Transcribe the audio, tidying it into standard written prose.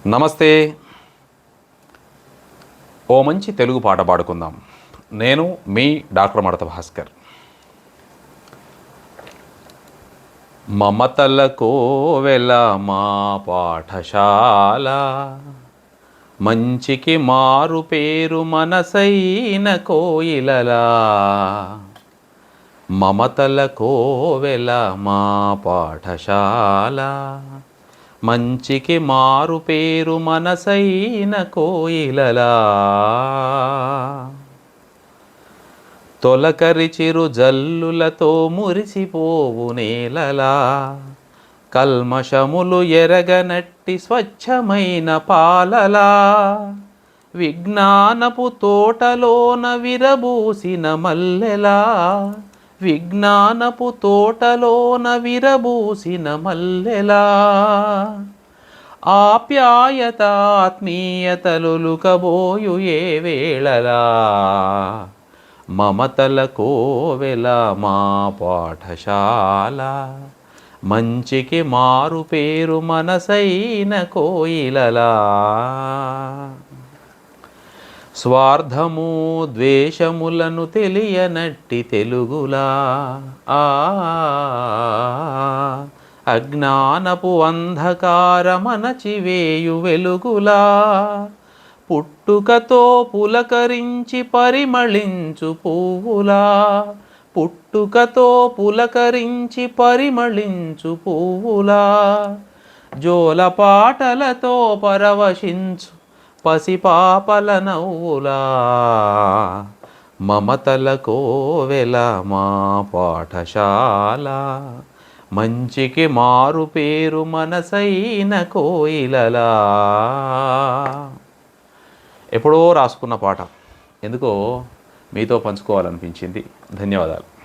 నమస్తే. ఓ మంచి తెలుగు పాట పాడుకుందాం. నేను మీ డాక్టర్ మడత భాస్కర్. మమతల కోవెల మా పాఠశాల, మంచికి మారు పేరు మనసైన కోయిలలా. మమతల కోవెల మా పాఠశాల, మంచికి మారు పేరు మనసైన కోయిలలా. తొలకరి చిరు జల్లులతో మురిసిపోవు నేలలా, కల్మషములు ఎరగనట్టి స్వచ్ఛమైన పాలలా. విజ్ఞానపు తోటలోన విరబూసిన మల్లెలా, విజ్ఞానపు తోటలోన విరబూసిన మల్లెలా. ఆప్యాయత ఆత్మీయతలుకబోయు ఏ వేళలా, మమతల కోవెల మా పాఠశాల, మంచికి మారు పేరు మనసైన కోయిలలా. స్వార్థము ద్వేషములను తెలియనట్టి తెలుగులా, అజ్ఞానపు అంధకారమనచివేయు వెలుగులా. పుట్టుకతో పులకరించి పరిమళించు పువ్వులా, పుట్టుకతో పులకరించి పరిమళించు పువ్వులా. జోలపాటలతో పరవశించు పసిపాపల నవ్వులా. మమతల కోవెల మా పాఠశాల, మంచికి మారు పేరు మనసైన కోయిలలా. ఎప్పుడో రాసుకున్న పాట ఎందుకో మీతో పంచుకోవాలనిపించింది. ధన్యవాదాలు.